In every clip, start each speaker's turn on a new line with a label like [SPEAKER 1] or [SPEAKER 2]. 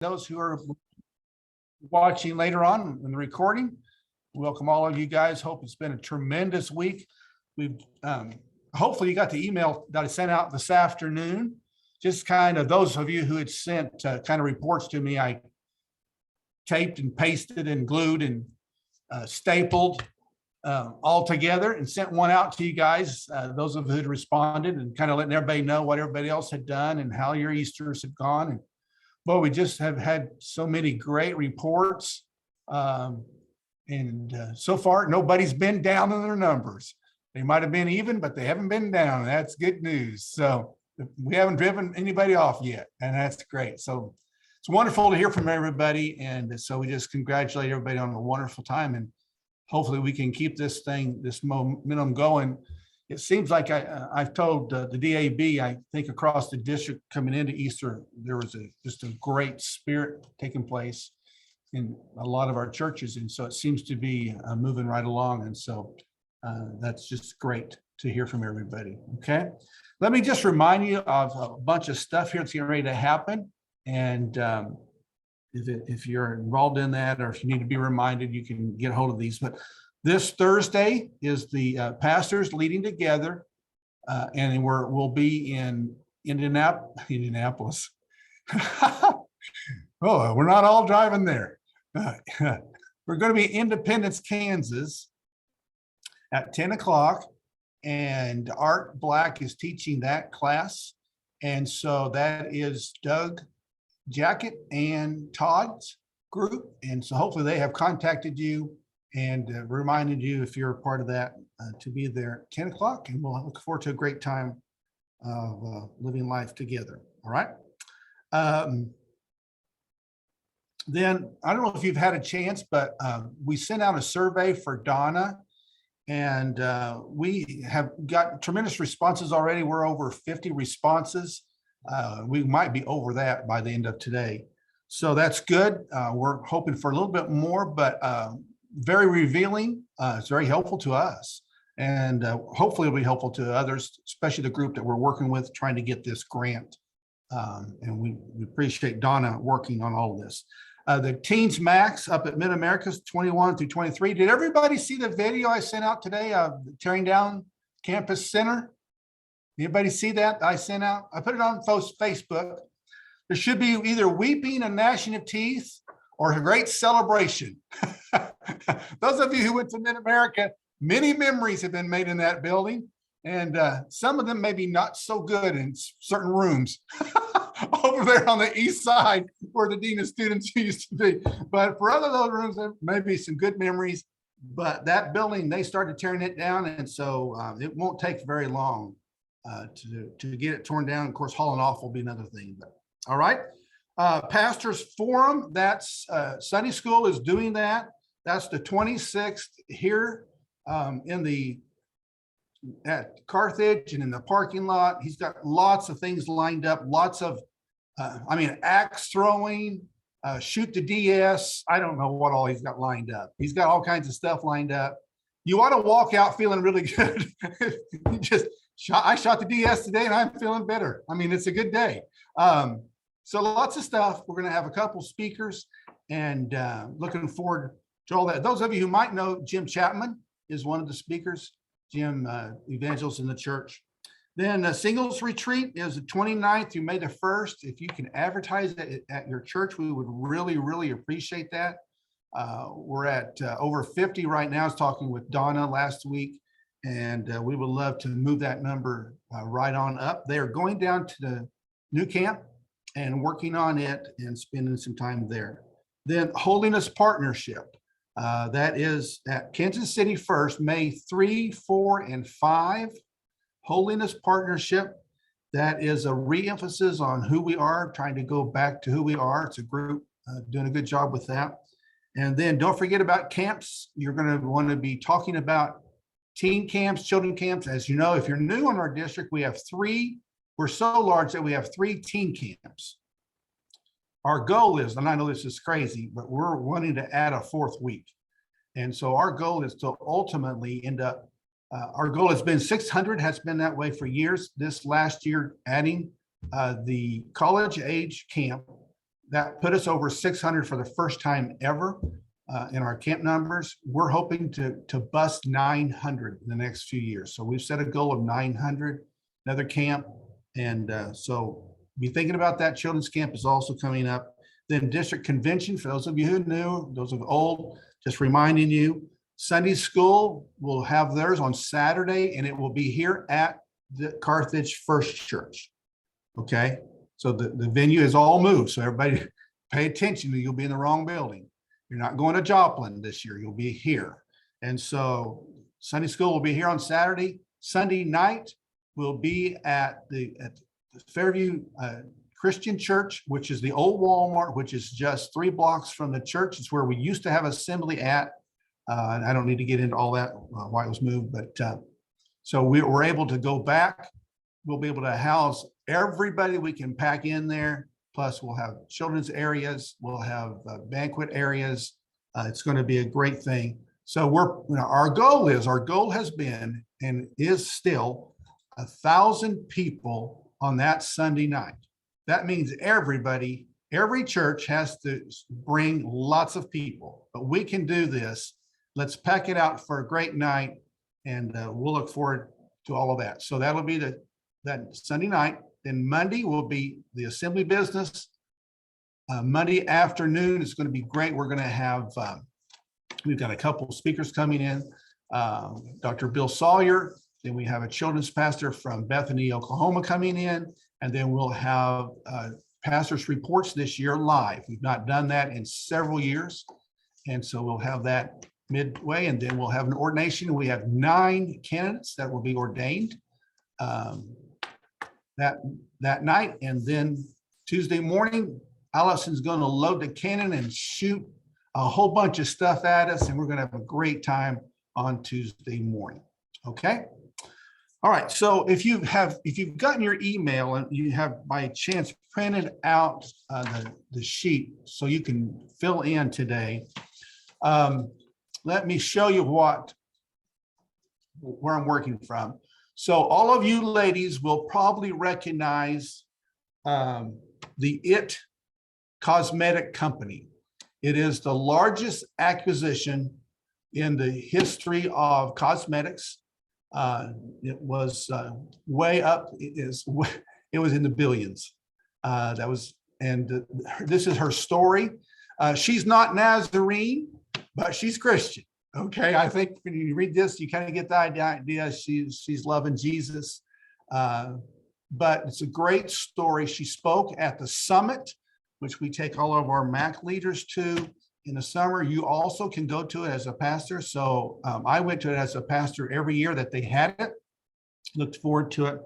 [SPEAKER 1] those who are watching later on in the recording. Welcome all of you guys. Hope it's been a tremendous week. We've hopefully you got the email that I sent out this afternoon. Just kind of those of you who had sent kind of reports to me, I taped and pasted and glued and stapled all together and sent one out to you guys, those of you who responded, and kind of letting everybody know what everybody else had done and how your Easters had gone. And well, we just have had so many great reports. And so far, nobody's been down in their numbers. They might have been even, but they haven't been down. That's good news. So we haven't driven anybody off yet, and that's great. So it's wonderful to hear from everybody. And so we just congratulate everybody on a wonderful time. And hopefully we can keep this momentum going. It seems like I've told the DAB, I think across the district coming into Easter, there was just a great spirit taking place in a lot of our churches. And so it seems to be moving right along. And so that's just great to hear from everybody. Okay. Let me just remind you of a bunch of stuff here that's getting ready to happen. And if you're involved in that, or if you need to be reminded, you can get a hold of these. But this Thursday is the pastors leading together, and we'll be in Indianapolis. Oh, we're not all driving there. We're going to be in Independence, Kansas at 10 o'clock, and Art Black is teaching that class. And so that is Doug Jacket and Todd's group. And so hopefully they have contacted you and reminded you, if you're a part of that, to be there at 10 o'clock. And we'll look forward to a great time of living life together. All right. Then I don't know if you've had a chance, but we sent out a survey for Donna, and we have got tremendous responses already. We're over 50 responses. We might be over that by the end of today. So that's good. We're hoping for a little bit more, but very revealing. It's very helpful to us, and hopefully it'll be helpful to others, especially the group that we're working with trying to get this grant. And we appreciate Donna working on all of this. The Teens Max up at Mid-America's 21 through 23. Did everybody see the video I sent out today of tearing down Campus Center? Anybody see that I sent out? I put it on Facebook. There should be either weeping and gnashing of teeth or a great celebration. Those of you who went to Mid-America, many memories have been made in that building, and some of them maybe not so good in certain rooms over there on the east side where the dean of students used to be. But for other those rooms, there may be some good memories. But that building, they started tearing it down, and so it won't take very long to get it torn down. Of course, hauling off will be another thing. But all right. Pastors Forum, that's Sunday school is doing that. That's the 26th here at Carthage and in the parking lot. He's got lots of things lined up, lots of, axe throwing, shoot the DS. I don't know what all he's got lined up. He's got all kinds of stuff lined up. You ought to walk out feeling really good. I shot the DS today and I'm feeling better. It's a good day. So lots of stuff. We're going to have a couple speakers, and looking forward to all that. Those of you who might know, Jim Chapman is one of the speakers. Jim, evangelist in the church. Then Singles Retreat is the 29th through May the 1st. If you can advertise it at your church, we would really, really appreciate that. We're at over 50 right now. I was talking with Donna last week, and we would love to move that number right on up. They are going down to the new camp and working on it and spending some time there. Then Holiness Partnership. That is at Kansas City First, May 3, 4, and 5. Holiness Partnership. That is a re-emphasis on who we are, trying to go back to who we are. It's a group doing a good job with that. And then don't forget about camps. You're going to want to be talking about teen camps, children camps. As you know, if you're new in our district, we have 3. We're so large that we have 3 teen camps. Our goal is, and I know this is crazy, but we're wanting to add a 4th week. And so our goal is to ultimately end up, our goal has been 600, has been that way for years. This last year, adding the college age camp that put us over 600 for the first time ever in our camp numbers. We're hoping to bust 900 in the next few years. So we've set a goal of 900, another camp. And so be thinking about that. Children's camp is also coming up. Then district convention, for those of you who knew, those of old, just reminding you, Sunday school will have theirs on Saturday, and it will be here at the Carthage First Church. Okay, so the venue is all moved. So everybody pay attention. You'll be in the wrong building. You're not going to Joplin this year. You'll be here. And so Sunday school will be here on Saturday. Sunday night will be at the Fairview Christian Church, which is the old Walmart, which is just 3 blocks from the church. It's where we used to have assembly at. And I don't need to get into all that, why it was moved, but so we were able to go back. We'll be able to house everybody we can pack in there. Plus we'll have children's areas. We'll have banquet areas. It's going to be a great thing. So our goal has been and is still 1,000 people on that Sunday night. That means every church has to bring lots of people, but we can do this. Let's pack it out for a great night, and we'll look forward to all of that. So that'll be that Sunday night. Then Monday will be the assembly business. Monday afternoon is going to be great. We're going to have, we've got a couple of speakers coming in, Dr. Bill Sawyer. Then we have a children's pastor from Bethany, Oklahoma coming in. And then we'll have pastor's reports this year live. We've not done that in several years. And so we'll have that midway, and then we'll have an ordination. We have 9 candidates that will be ordained that night. And then Tuesday morning, Allison's going to load the cannon and shoot a whole bunch of stuff at us, and we're going to have a great time on Tuesday morning. Okay. All right. So if you've gotten your email and you have by chance printed out the sheet so you can fill in today, let me show you where I'm working from. So all of you ladies will probably recognize the IT Cosmetic Company. It is the largest acquisition in the history of cosmetics. It was way up. It was in the billions. This is her story. She's not Nazarene, but she's Christian. Okay, I think when you read this, you kind of get the idea. She's loving Jesus, but it's a great story. She spoke at the summit, which we take all of our MAC leaders to in the summer. You also can go to it as a pastor. So I went to it as a pastor every year that they had it. Looked forward to it.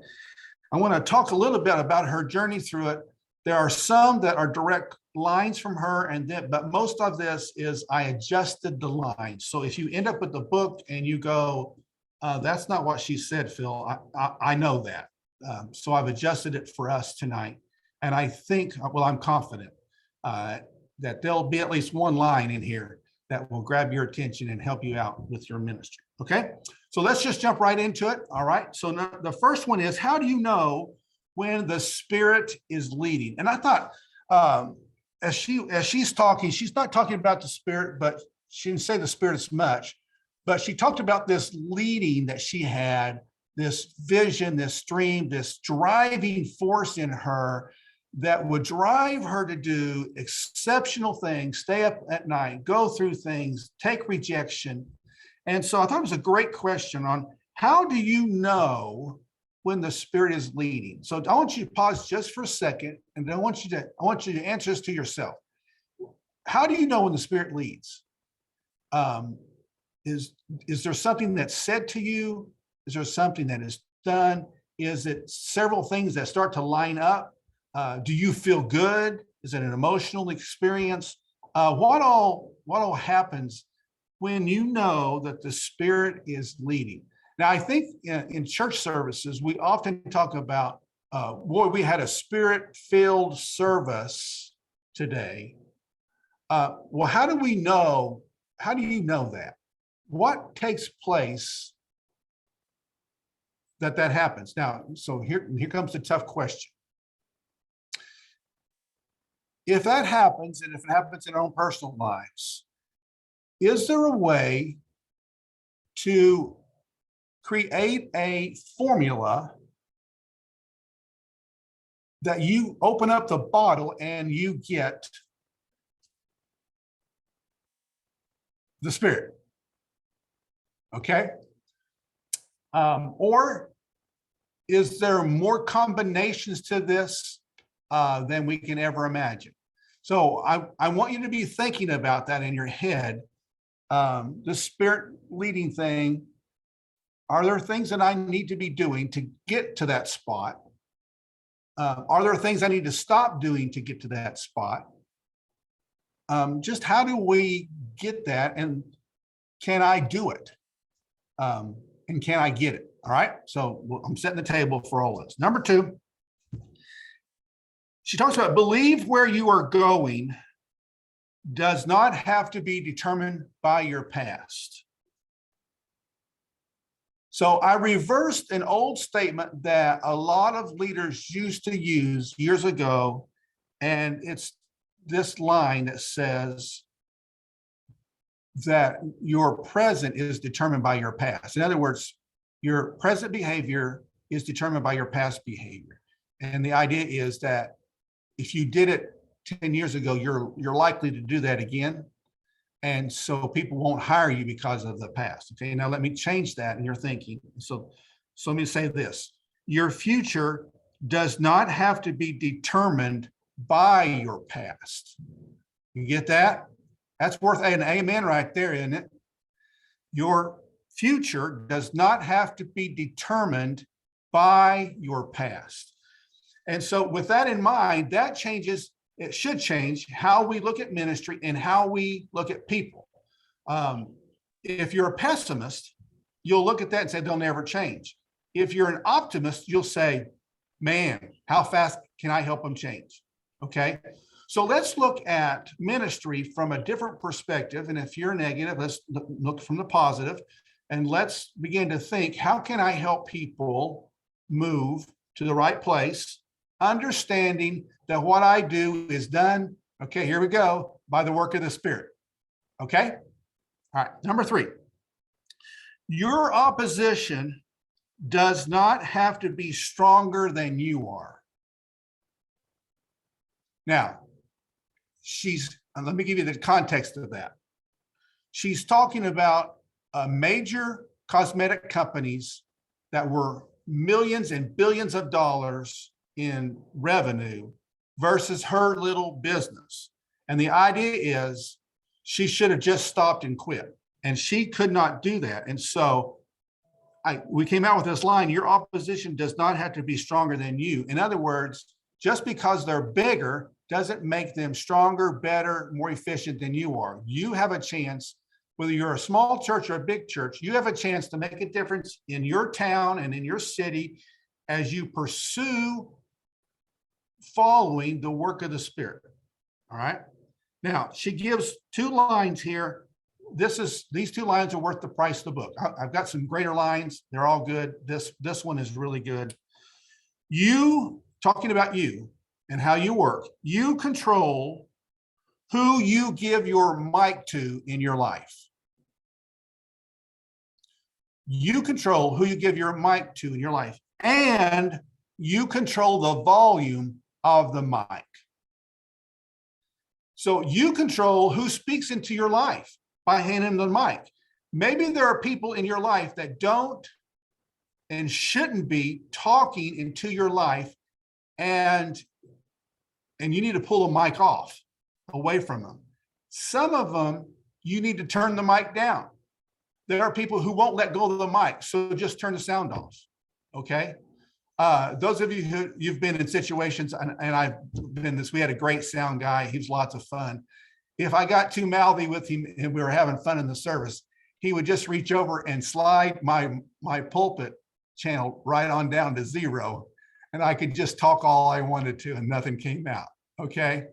[SPEAKER 1] I want to talk a little bit about her journey through it. There are some that are direct lines from her, but most of this is I adjusted the lines. So if you end up with the book and you go, that's not what she said, Phil, I know that. So I've adjusted it for us tonight. And I think, well, I'm confident that there'll be at least one line in here that will grab your attention and help you out with your ministry. Okay, so let's just jump right into it. All right, so now the first one is, how do you know when the Spirit is leading? And I thought, as she's talking, she's not talking about the Spirit, but she didn't say the Spirit as much, but she talked about this leading that she had, this vision, this stream, this driving force in her that would drive her to do exceptional things, stay up at night, go through things, take rejection. And so I thought it was a great question on how do you know when the Spirit is leading? So I want you to pause just for a second, and I want you to answer this to yourself. How do you know when the Spirit leads? Is there something that's said to you? Is there something that is done? Is it several things that start to line up? Do you feel good? Is it an emotional experience? What all happens when you know that the Spirit is leading? Now, I think in church services, we often talk about, boy, we had a Spirit-filled service today. Well, how do you know that? What takes place that happens? Now, so here comes the tough question. if that happens, and if it happens in our own personal lives, is there a way to create a formula that you open up the bottle and you get the Spirit? Okay. Or is there more combinations to this than we can ever imagine? So I want you to be thinking about that in your head. The Spirit leading thing, are there things that I need to be doing to get to that spot? Are there things I need to stop doing to get to that spot? Just how do we get that, and can I do it? And can I get it? All right. So I'm setting the table for all this. Number 2, she talks about believe where you are going does not have to be determined by your past. So I reversed an old statement that a lot of leaders used to use years ago. And it's this line that says that your present is determined by your past. In other words, your present behavior is determined by your past behavior. And the idea is that if you did it 10 years ago, you're likely to do that again. And so people won't hire you because of the past. Okay, now let me change that in your thinking. So let me say this. Your future does not have to be determined by your past. You get that? That's worth an amen right there, isn't it? Your future does not have to be determined by your past. And so with that in mind, that changes, it should change how we look at ministry and how we look at people. If you're a pessimist, you'll look at that and say they'll never change. If you're an optimist, you'll say, man, how fast can I help them change? Okay. So let's look at ministry from a different perspective. And if you're negative, let's look from the positive, and let's begin to think, how can I help people move to the right place, understanding that what I do is done, okay, here we go, by the work of the Spirit. Okay. All right. Number 3, your opposition does not have to be stronger than you are. Now, let me give you the context of that. She's talking about major cosmetic companies that were millions and billions of dollars in revenue versus her little business. And the idea is she should have just stopped and quit. And she could not do that. And so we came out with this line, your opposition does not have to be stronger than you. In other words, just because they're bigger doesn't make them stronger, better, more efficient than you are. You have a chance, whether you're a small church or a big church, you have a chance to make a difference in your town and in your city as you pursue following the work of the Spirit. All right. Now, she gives 2 lines here. These 2 lines are worth the price of the book. I've got some greater lines. They're all good. This one is really good. You, talking about you and how you work, you control who you give your mic to in your life. You control who you give your mic to in your life, and you control the volume of the mic. So you control who speaks into your life by handing them the mic. Maybe there are people in your life that don't and shouldn't be talking into your life, and you need to pull the mic off away from them. Some of them, you need to turn the mic down. There are people who won't let go of the mic, so just turn the sound off. Okay. Those of you who you've been in situations, and I've been this, we had a great sound guy. He was lots of fun. If I got too mouthy with him and we were having fun in the service, he would just reach over and slide my pulpit channel right on down to 0. And I could just talk all I wanted to and nothing came out. Okay.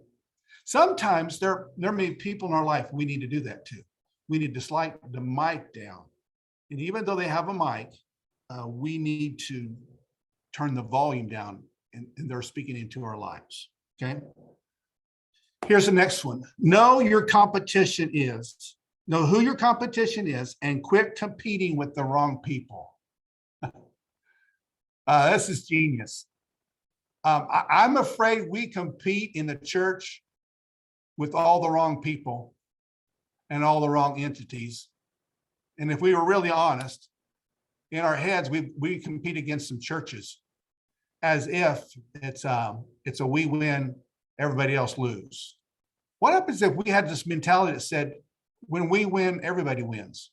[SPEAKER 1] Sometimes there may be people in our life we need to do that too. We need to slide the mic down. And even though they have a mic, we need to turn the volume down and they're speaking into our lives. Okay. Here's the next one. Know your competition is. Know who your competition is and quit competing with the wrong people. This is genius. I'm afraid we compete in the church with all the wrong people and all the wrong entities. And if we were really honest, in our heads, we compete against some churches as if it's a we win, everybody else lose. What happens if we had this mentality that said, when we win, everybody wins?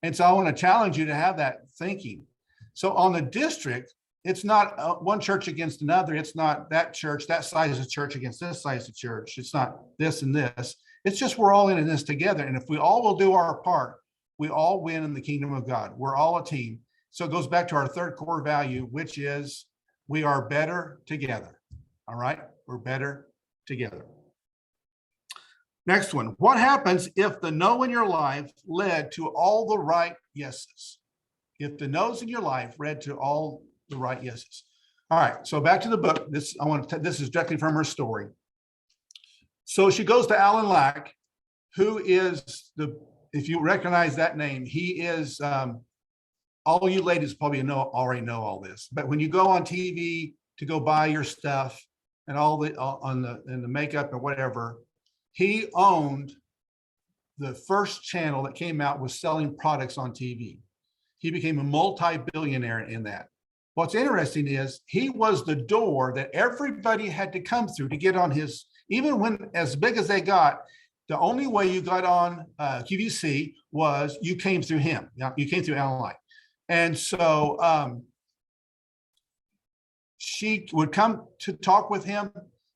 [SPEAKER 1] And so I want to challenge you to have that thinking. So on the district, it's not one church against another. It's not that church, that size of church against this size of church. It's not this and this. It's just we're all in this together. And if we all will do our part, we all win in the kingdom of God. We're all a team. So it goes back to our third core value, which is we are better together. All right? We're better together. Next one. What happens if the no in your life led to all the right yeses? If the no's in your life led to all the right yeses. All right. So back to the book. This is directly from her story. So she goes to Alan Lack, who is if you recognize that name, he is, all you ladies probably already know all this, but when you go on TV to go buy your stuff and the makeup or whatever, he owned the first channel that came out was selling products on TV. He became a multi-billionaire in that. What's interesting is he was the door that everybody had to come through to get on his, even when as big as they got, the only way you got on QVC was you came through him. You came through Alan Lack. And so she would come to talk with him.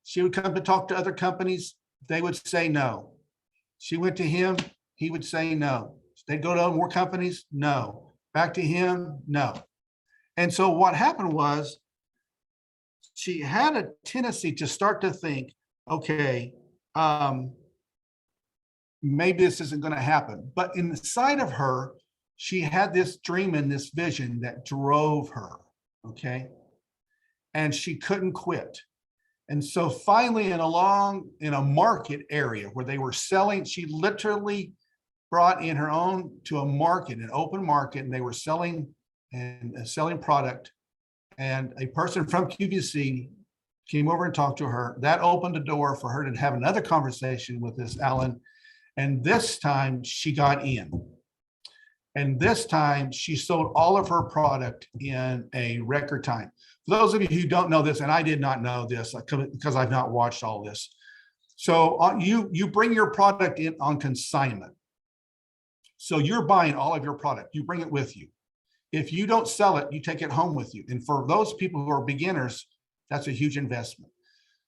[SPEAKER 1] She would come to talk to other companies. They would say no. She went to him. He would say no. They'd go to more companies. No. Back to him. No. And so what happened was she had a tendency to start to think, okay, maybe this isn't going to happen. But inside of her, she had this dream and this vision that drove her, okay? And she couldn't quit. And so finally in a market area where they were selling, she literally brought in her own to a market, an open market, and they were selling product. And a person from QVC came over and talked to her. That opened the door for her to have another conversation with this Alan. And this time she got in. And this time she sold all of her product in a record time. For those of you who don't know this, and I did not know this because I've not watched all this. So you bring your product in on consignment. So you're buying all of your product. You bring it with you. If you don't sell it, you take it home with you. And for those people who are beginners, that's a huge investment.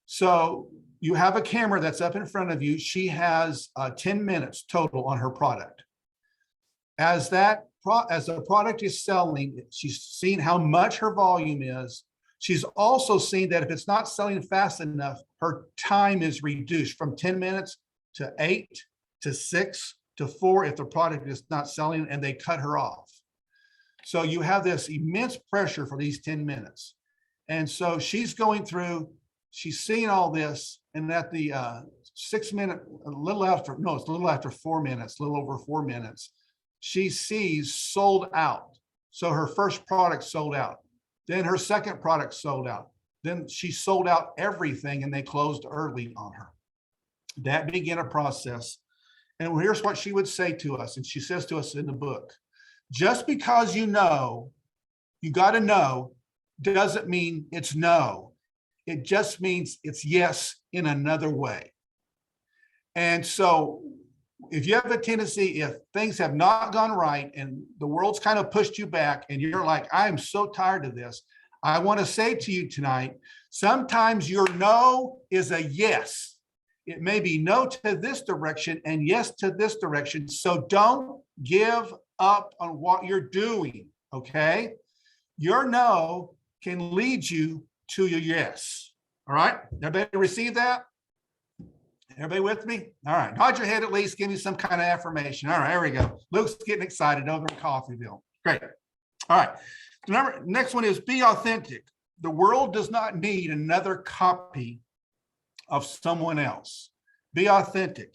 [SPEAKER 1] So you have a camera that's up in front of you. She has 10 minutes total on her product. As the product is selling, she's seeing how much her volume is. She's also seen that if it's not selling fast enough, her time is reduced from 10 minutes to 8 to 6 to 4 if the product is not selling, and they cut her off. So you have this immense pressure for these 10 minutes. And so she's going through, she's seeing all this, and at the 6 minute, it's a little after 4 minutes, a little over 4 minutes, she sees sold out. So her first product sold out. Then her second product sold out. Then she sold out everything and they closed early on her. That began a process. And here's what she would say to us. And she says to us in the book, just because you know, you got to know, doesn't mean it's no. It just means it's yes in another way. And so if you have a tendency, if things have not gone right and the world's kind of pushed you back and you're like, I'm so tired of this, I want to say to you tonight, sometimes your no is a yes. It may be no to this direction and yes to this direction. So don't give up on what you're doing, okay? Your no can lead you to your yes. All right? Everybody receive that? Everybody with me? All right. Nod your head at least. Give me some kind of affirmation. All right, here we go. Luke's getting excited over in Coffeeville. Great. All right. Next one is be authentic. The world does not need another copy of someone else. Be authentic.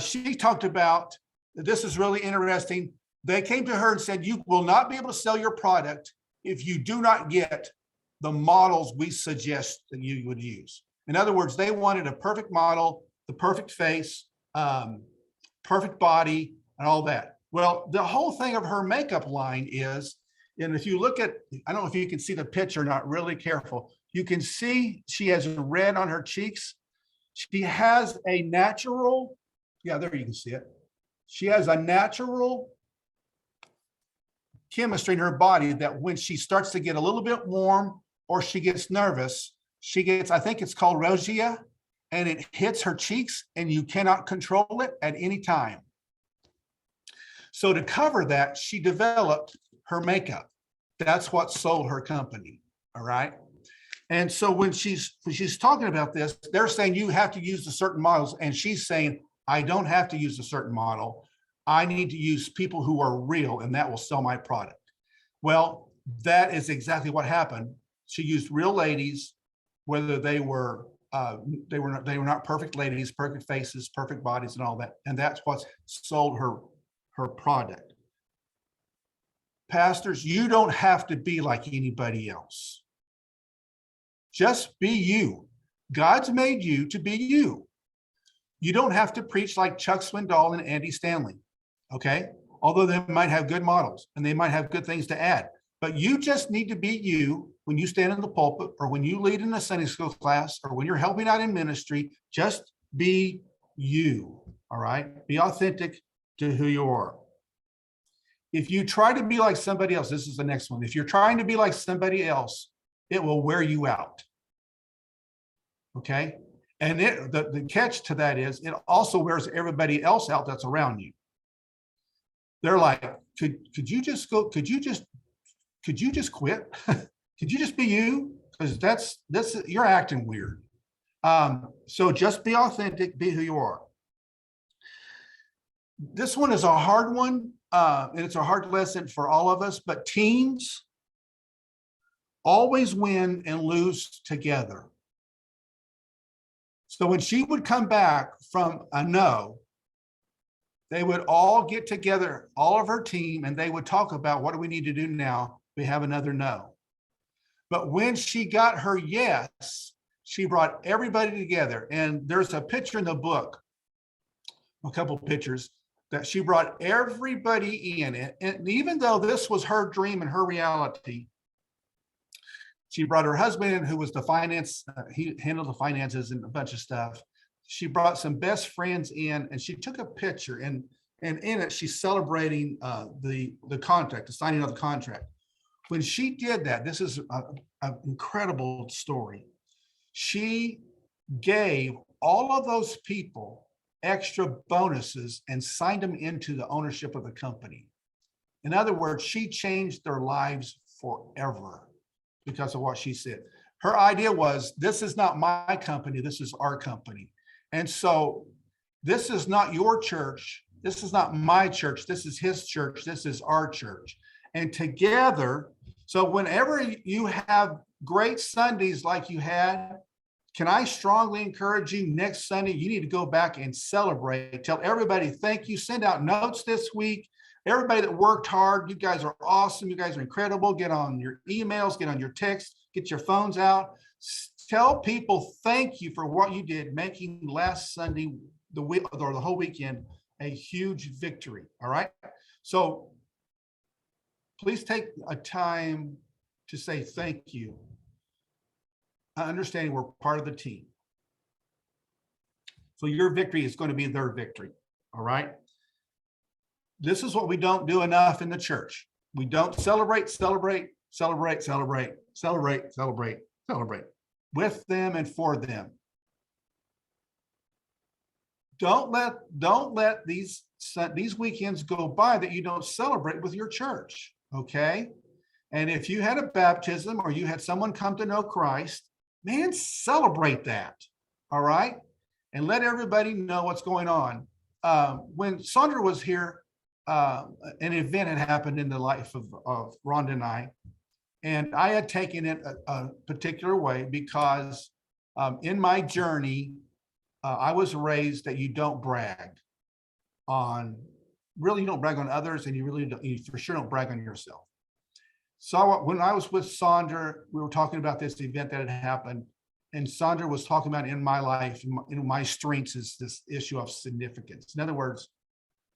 [SPEAKER 1] She talked about, this is really interesting. They came to her and said, you will not be able to sell your product if you do not get the models we suggest that you would use. In other words, they wanted a perfect model, the perfect face, perfect body, and all that. Well, the whole thing of her makeup line is, and if you look at, I don't know if you can see the picture, not really careful, you can see she has red on her cheeks. She has a natural, yeah, there you can see it. She has a natural chemistry in her body that when she starts to get a little bit warm or she gets nervous, she gets, I think it's called rosacea, and it hits her cheeks and you cannot control it at any time. So to cover that, she developed her makeup. That's what sold her company. All right. And so when she's talking about this, they're saying you have to use the certain models. And she's saying, I don't have to use a certain model. I need to use people who are real, and that will sell my product. Well, that is exactly what happened. She used real ladies, whether they were not perfect ladies, perfect faces, perfect bodies, and all that. And that's what sold her product. Pastors, you don't have to be like anybody else. Just be you. God's made you to be you. You don't have to preach like Chuck Swindoll and Andy Stanley, okay? Although they might have good models and they might have good things to add, but you just need to be you when you stand in the pulpit or when you lead in a Sunday school class or when you're helping out in ministry. Just be you, all right? Be authentic to who you are. If you try to be like somebody else, this is the next one. If you're trying to be like somebody else, it will wear you out. Okay. And the catch to that is it also wears everybody else out that's around you. They're like, could you just go? Could you just quit? Could you just be you? Because you're acting weird. So just be authentic, be who you are. This one is a hard one, and it's a hard lesson for all of us, but teens always win and lose together. So when she would come back from a no, they would all get together, all of her team, and they would talk about what do we need to do now? We have another no. But when she got her yes, she brought everybody together. And there's a picture in the book, a couple of pictures, that she brought everybody in it. And even though this was her dream and her reality, she brought her husband in, who was the finance, he handled the finances and a bunch of stuff. She brought some best friends in and she took a picture, and in it, she's celebrating the contract, the signing of the contract. When she did that, this is an incredible story. She gave all of those people extra bonuses and signed them into the ownership of the company. In other words, she changed their lives forever because of what she said. Her idea was, this is not my company, this is our company. And so this is not your church, this is not my church, this is his church, this is our church. And together, so whenever you have great Sundays like you had, can I strongly encourage you next Sunday, you need to go back and celebrate. Tell everybody, thank you. Send out notes this week. Everybody that worked hard, you guys are awesome. You guys are incredible. Get on your emails, get on your texts, get your phones out. Tell people thank you for what you did, making last Sunday, the week or the whole weekend, a huge victory. All right. So please take a time to say thank you. Understanding we're part of the team. So your victory is going to be their victory. All right. This is what we don't do enough in the church. We don't celebrate with them and for them. Don't let these weekends go by that you don't celebrate with your church. Okay. And if you had a baptism or you had someone come to know Christ, man, celebrate that. All right. And let everybody know what's going on. When Sandra was here, an event had happened in the life of Rhonda and I had taken it a particular way because In my journey, I was raised that you don't brag on, really, you don't brag on others, and you really don't, you for sure don't brag on yourself. So when I was with Sandra, we were talking about this event that had happened, and Sandra was talking about in my life, my strengths is this issue of significance. In other words,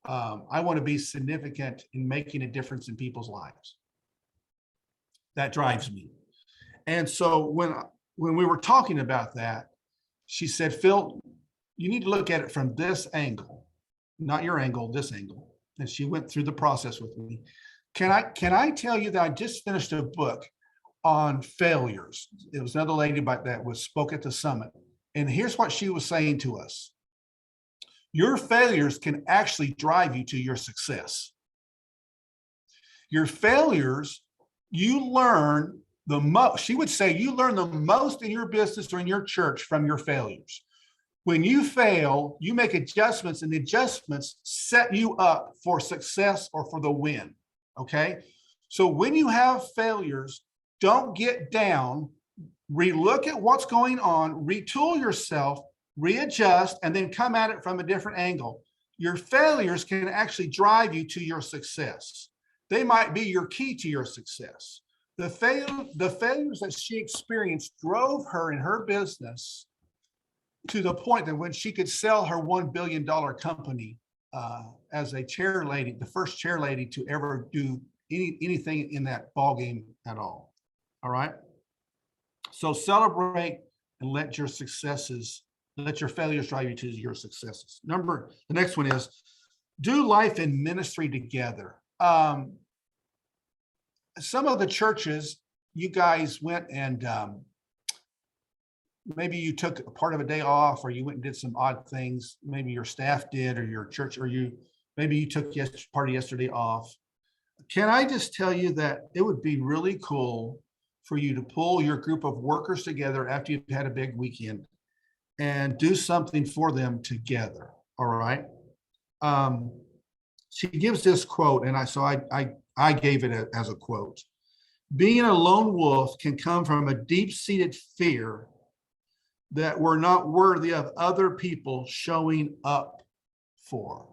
[SPEAKER 1] I want to be significant in making a difference in people's lives. That drives me. And so when we were talking about that, she said, Phil, you need to look at it from this angle, not your angle, this angle. And she went through the process with me. Can I tell you that I just finished a book on failures? It was another lady that spoke at the summit. And here's what she was saying to us. Your failures can actually drive you to your success. Your failures, you learn the most. She would say you learn the most in your business or in your church from your failures. When you fail, you make adjustments, and the adjustments set you up for success or for the win. Okay. So when you have failures, don't get down, relook at what's going on, retool yourself, readjust, and then come at it from a different angle. Your failures can actually drive you to your success. They might be your key to your success. The failures that she experienced drove her in her business to the point that when she could sell her $1 billion company, as a chair lady, the first chair lady to ever do anything in that ball game at all. All right. So celebrate and let your failures drive you to your successes. The next one is do life and ministry together. Some of the churches, you guys went and maybe you took a part of a day off, or you went and did some odd things. Maybe your staff did, or your church, or maybe you took part of yesterday off. Can I just tell you that it would be really cool for you to pull your group of workers together after you've had a big weekend and do something for them together. All right. She gives this quote, and I gave it as a quote. Being a lone wolf can come from a deep-seated fear that we're not worthy of other people showing up for.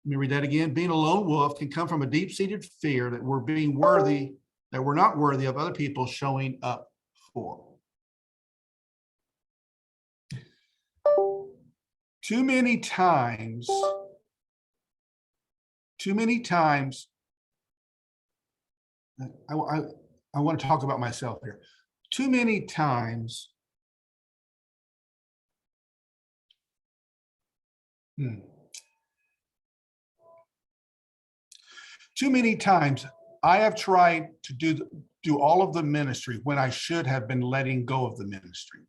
[SPEAKER 1] Let me read that again. Being a lone wolf can come from a deep-seated fear that we're not worthy of other people showing up for. Too many times, I want to talk about myself here. Too many times, I have tried to do all of the ministry when I should have been letting go of the ministry.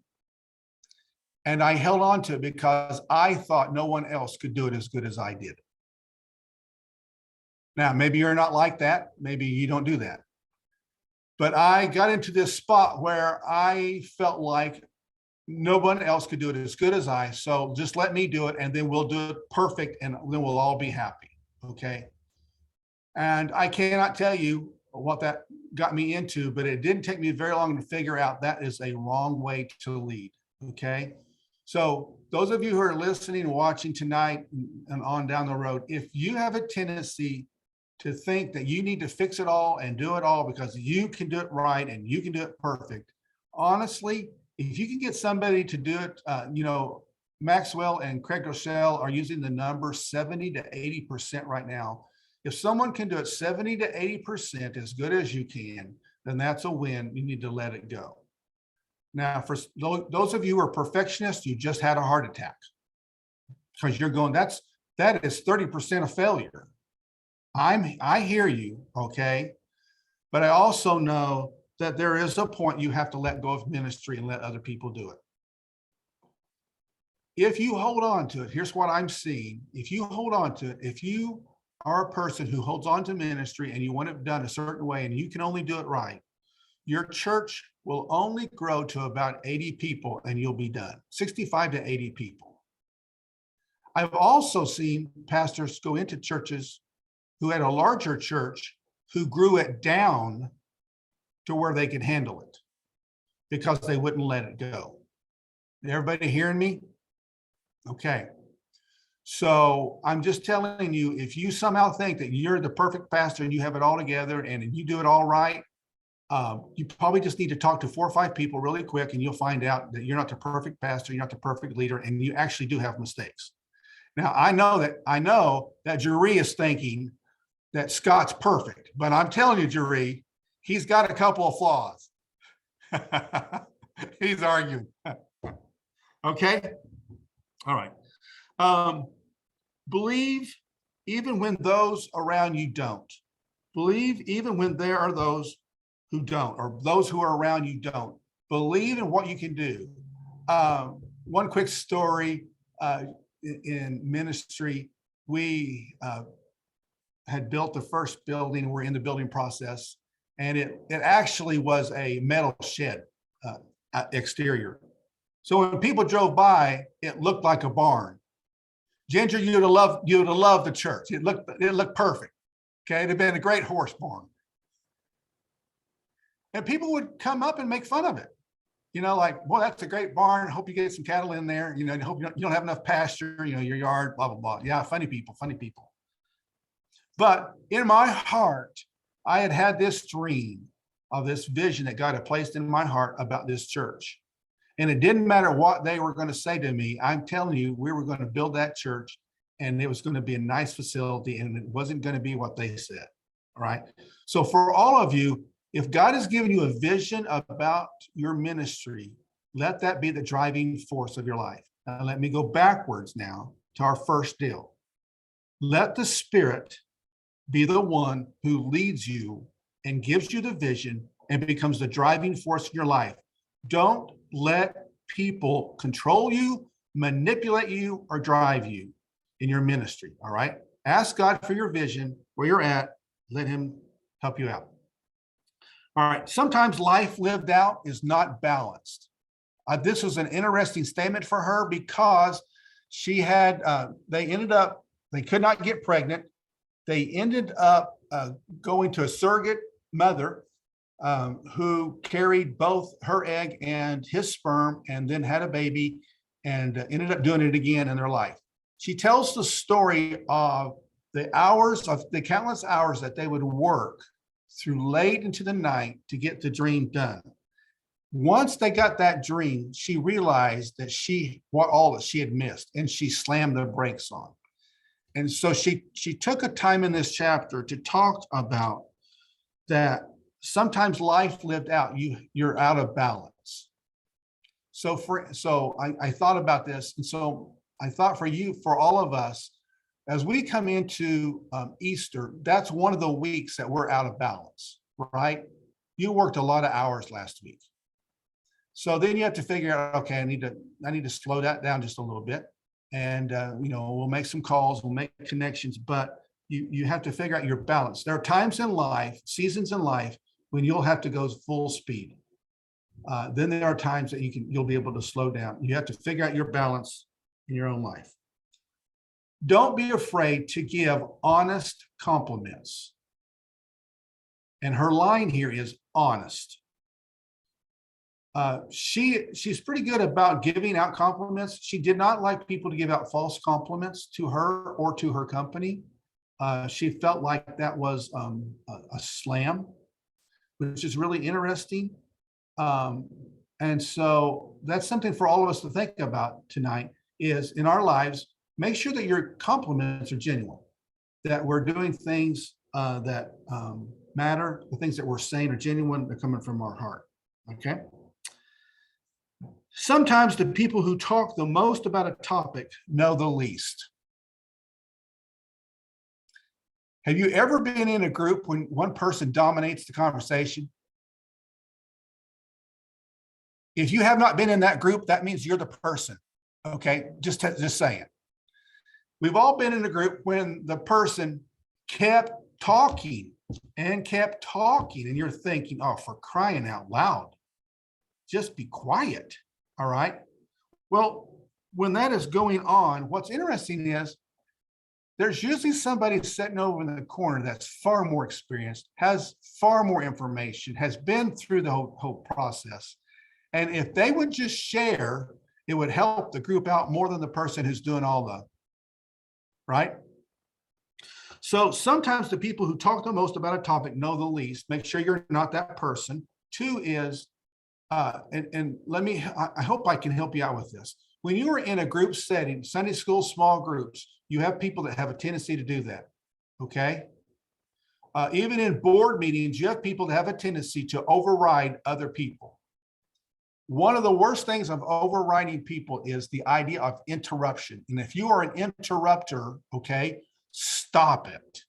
[SPEAKER 1] And I held on to it because I thought no one else could do it as good as I did. Now, maybe you're not like that. Maybe you don't do that. But I got into this spot where I felt like no one else could do it as good as I. So just let me do it, and then we'll do it perfect, and then we'll all be happy. Okay. And I cannot tell you what that got me into, but it didn't take me very long to figure out that is a wrong way to lead. Okay. So those of you who are listening and watching tonight and on down the road, if you have a tendency to think that you need to fix it all and do it all because you can do it right and you can do it perfect, honestly, if you can get somebody to do it, Maxwell and Craig Rochelle are using the number 70 to 80% right now. If someone can do it 70 to 80% as good as you can, then that's a win. You need to let it go. Now, for those of you who are perfectionists, you just had a heart attack because you're going, that is 30% of failure. I hear you, okay? But I also know that there is a point you have to let go of ministry and let other people do it. If you hold on to it, here's what I'm seeing. If you hold on to it, if you are a person who holds on to ministry and you want it done a certain way and you can only do it right, your church will only grow to about 80 people and you'll be done. 65 to 80 people. I've also seen pastors go into churches who had a larger church who grew it down to where they could handle it. because they wouldn't let it go. Everybody hearing me? Okay. So I'm just telling you, if you somehow think that you're the perfect pastor and you have it all together and you do it all right, you probably just need to talk to 4 or 5 people really quick, and you'll find out that you're not the perfect pastor, you're not the perfect leader, and you actually do have mistakes. Now, I know that Jerry is thinking that Scott's perfect, but I'm telling you, Jerry, he's got a couple of flaws. He's arguing. Okay. All right. Believe even when those around you don't. Believe even when there are those who don't, or those who are around you don't. Believe in what you can do. One quick story, in ministry, we had built the first building. We're in the building process, and it actually was a metal shed exterior. So when people drove by, it looked like a barn. Ginger, you'd have loved the church. It looked perfect. Okay, it'd have been a great horse barn. And people would come up and make fun of it. Like, boy, that's a great barn. I hope you get some cattle in there. I hope you don't have enough pasture, your yard, blah, blah, blah. Yeah, funny people. But in my heart, I had this dream of this vision that God had placed in my heart about this church. And it didn't matter what they were going to say to me. I'm telling you, we were going to build that church, and it was going to be a nice facility, and it wasn't going to be what they said. All right. So for all of you, if God has given you a vision about your ministry, let that be the driving force of your life. Now, let me go backwards now to our first deal. Let the Spirit be the one who leads you and gives you the vision and becomes the driving force in your life. Don't let people control you, manipulate you, or drive you in your ministry. All right. Ask God for your vision, where you're at. Let him help you out. All right. Sometimes life lived out is not balanced. This was an interesting statement for her because she had, they could not get pregnant. They ended up going to a surrogate mother who carried both her egg and his sperm, and then had a baby, and ended up doing it again in their life. She tells the story of the countless hours that they would work through late into the night to get the dream done. Once they got that dream, she realized that all that she had missed, and she slammed the brakes on. And so she took a time in this chapter to talk about that. Sometimes life lived out, you're out of balance. So I thought about this, and so I thought for all of us, as we come into Easter, that's one of the weeks that we're out of balance, right? You worked a lot of hours last week. So then you have to figure out, okay, I need to slow that down just a little bit. And we'll make some calls, we'll make connections, but you have to figure out your balance. There are times in life, seasons in life, when you'll have to go full speed. Then there are times that you'll be able to slow down. You have to figure out your balance in your own life. Don't be afraid to give honest compliments. And her line here is honest. She's pretty good about giving out compliments. She did not like people to give out false compliments to her or to her company. She felt like that was a slam, which is really interesting. And so that's something for all of us to think about tonight, is in our lives, make sure that your compliments are genuine, that we're doing things that matter, the things that we're saying are genuine, they're coming from our heart, okay? Sometimes the people who talk the most about a topic know the least. Have you ever been in a group when one person dominates the conversation? If you have not been in that group, that means you're the person. Okay, just saying. We've all been in a group when the person kept talking, and you're thinking, oh, for crying out loud, just be quiet. All right. Well, when that is going on, what's interesting is there's usually somebody sitting over in the corner that's far more experienced, has far more information, has been through the whole process. And if they would just share, it would help the group out more than the person who's doing all the, right? So sometimes the people who talk the most about a topic know the least. Make sure you're not that person. Two is, and let me, I hope I can help you out with this. When you are in a group setting, Sunday school, small groups, you have people that have a tendency to do that, okay? Even in board meetings, you have people that have a tendency to override other people. One of the worst things of overriding people is the idea of interruption. And if you are an interrupter, okay, stop it.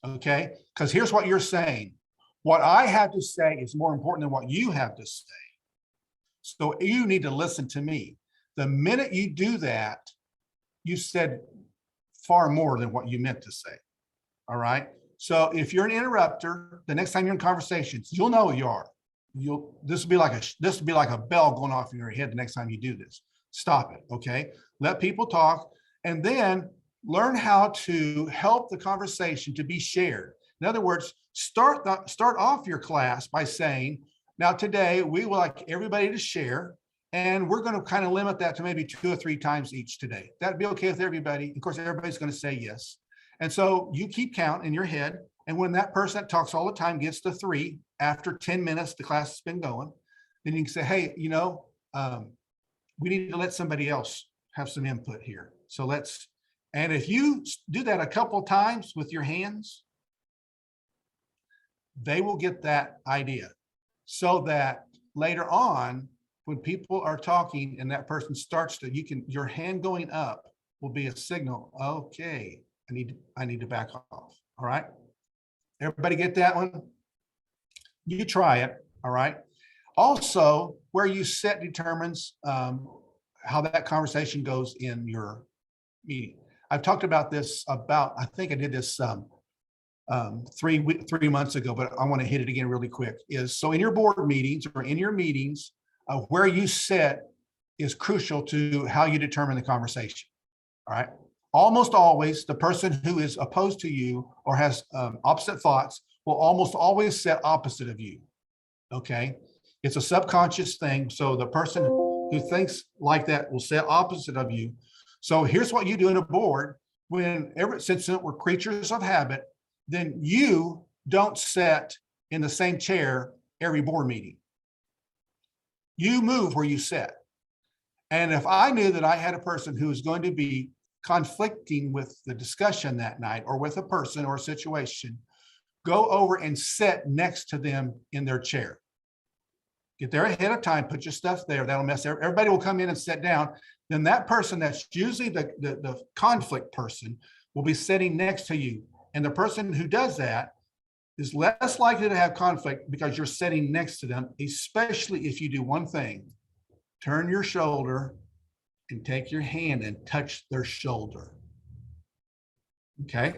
[SPEAKER 1] Okay, because here's what you're saying. What I have to say is more important than what you have to say. So you need to listen to me. The minute you do that, you said far more than what you meant to say. All right. So if you're an interrupter, the next time you're in conversations, you'll know who you are. This will be like a bell going off in your head the next time you do this. Stop it. Okay. Let people talk, and then learn how to help the conversation to be shared. In other words, start off your class by saying, now today we would like everybody to share, and we're going to kind of limit that to maybe 2 or 3 times each today. That'd be okay with everybody. Of course, everybody's going to say yes. And so you keep count in your head. And when that person that talks all the time gets to 3, after 10 minutes, the class has been going, then you can say, hey, we need to let somebody else have some input here. So let's, and if you do that a couple of times with your hands, they will get that idea, so that later on, when people are talking and that person starts to, your hand going up will be a signal. Okay, I need to back off. All right. Everybody get that one? You try it. All right. Also, where you sit determines how that conversation goes in your meeting. I've talked about this I think I did this 3 months ago, but I want to hit it again really quick. So in your board meetings or in your meetings, where you sit is crucial to how you determine the conversation. All right. Almost always, the person who is opposed to you or has opposite thoughts will almost always sit opposite of you. Okay. It's a subconscious thing. So the person who thinks like that will sit opposite of you. So here's what you do in a board. Since we're creatures of habit, then you don't sit in the same chair every board meeting. You move where you sit. And if I knew that I had a person who was going to be conflicting with the discussion that night, or with a person or a situation, go over and sit next to them in their chair. Get there ahead of time, put your stuff there. That'll mess everybody will come in and sit down. Then that person that's usually the conflict person will be sitting next to you. And the person who does that is less likely to have conflict because you're sitting next to them, especially if you do one thing: turn your shoulder and take your hand and touch their shoulder. Okay.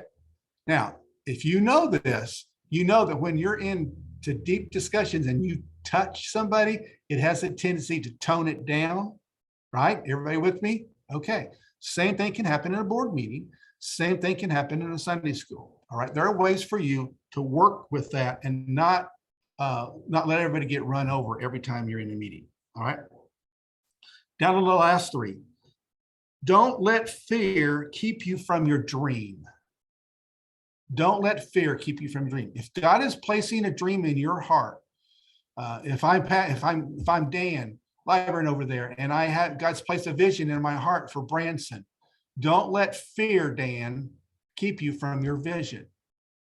[SPEAKER 1] Now, if you know this, you know that when you're into deep discussions and you touch somebody, it has a tendency to tone it down, right? Everybody with me? Okay. Same thing can happen in a board meeting. Same thing can happen in a Sunday school. All right. There are ways for you to work with that and not let everybody get run over every time you're in a meeting. All right. Down to the last 3. Don't let fear keep you from your dream. Don't let fear keep you from your dream. If God is placing a dream in your heart, if I'm Dan Lyburn over there, and I have God's placed a vision in my heart for Branson, don't let fear, Dan, keep you from your vision.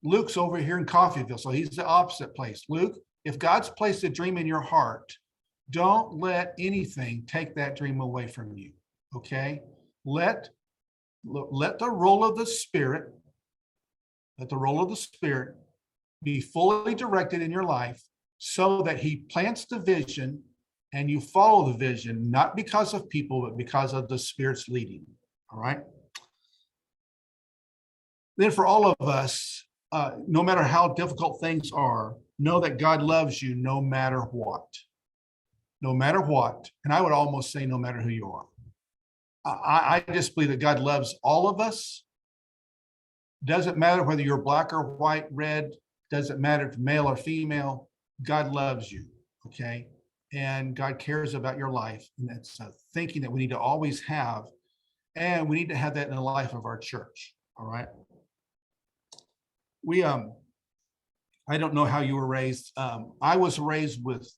[SPEAKER 1] Luke's over here in Coffeyville, so he's the opposite place. Luke, if God's placed a dream in your heart, don't let anything take that dream away from you. Okay? Let the role of the Spirit, be fully directed in your life, so that He plants the vision and you follow the vision, not because of people, but because of the Spirit's leading. All right. Then for all of us, no matter how difficult things are, know that God loves you no matter what. No matter what. And I would almost say no matter who you are. I just believe that God loves all of us. Doesn't matter whether you're black or white, red, doesn't matter if male or female. God loves you. Okay. and God cares about your life. And that's thinking that we need to always have, and we need to have that in the life of our church. All right. I don't know how you were raised. I was raised with,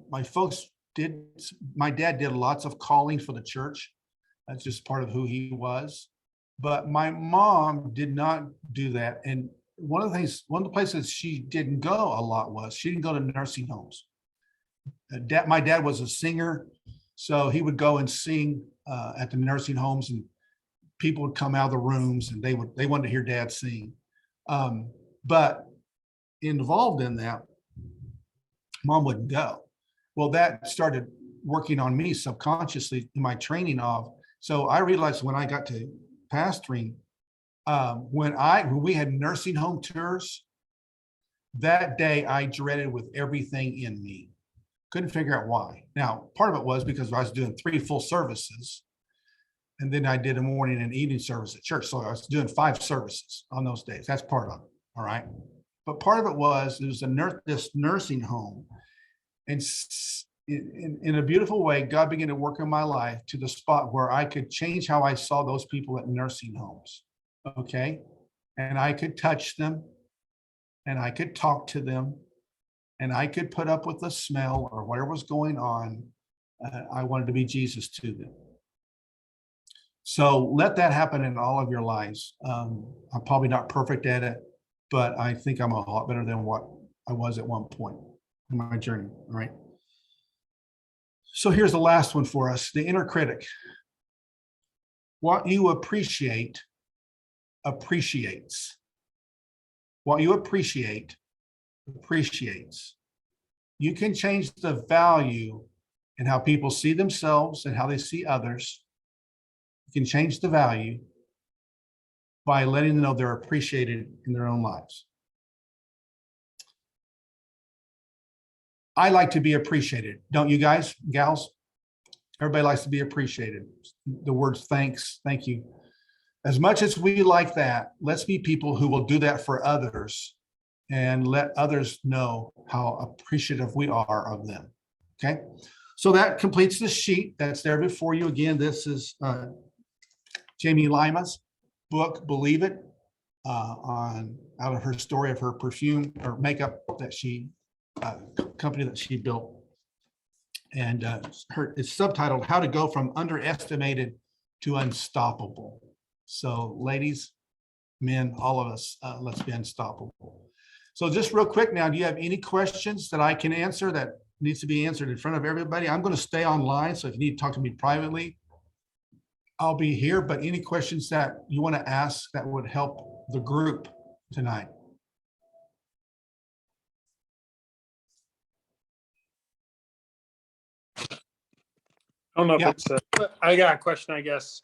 [SPEAKER 1] my folks did, my dad did lots of calling for the church. That's just part of who he was. But my mom did not do that. And one of the places she didn't go a lot was she didn't go to nursing homes. My dad was a singer, so he would go and sing at the nursing homes, and people would come out of the rooms and they wanted to hear dad sing. But involved in that, mom wouldn't go. Well, that started working on me subconsciously in my training of. So I realized when I got to pastoring, when we had nursing home tours, that day I dreaded with everything in me. Couldn't figure out why. Now, part of it was because I was doing 3 full services, and then I did a morning and evening service at church. So I was doing 5 services on those days. That's part of it. All right. But part of it was this nursing home. And in a beautiful way, God began to work in my life to the spot where I could change how I saw those people at nursing homes. Okay. And I could touch them, and I could talk to them, and I could put up with the smell or whatever was going on. I wanted to be Jesus to them. So let that happen in all of your lives. I'm probably not perfect at it, but I think I'm a lot better than what I was at one point in my journey. All right. So here's the last one for us, the inner critic. What you appreciate appreciates. What you appreciate appreciates. You can change the value in how people see themselves and how they see others. You can change the value by letting them know they're appreciated in their own lives. I like to be appreciated. Don't you guys, gals? Everybody likes to be appreciated. The words thanks, thank you. As much as we like that, let's be people who will do that for others and let others know how appreciative we are of them. Okay. So that completes the sheet that's there before you. Again, this is Jamie Lima's book, Believe It, out of her story of her perfume or makeup that she, company that she built. And it's subtitled How to Go from Underestimated to Unstoppable. So ladies, men, all of us, let's be unstoppable. So just real quick now, do you have any questions that I can answer that needs to be answered in front of everybody? I'm going to stay online, so if you need to talk to me privately, I'll be here. But any questions that you want to ask that would help the group tonight?
[SPEAKER 2] I don't know if it's I got a question, I guess,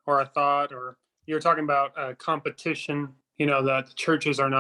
[SPEAKER 2] or a thought, or you're talking about competition, that the churches are not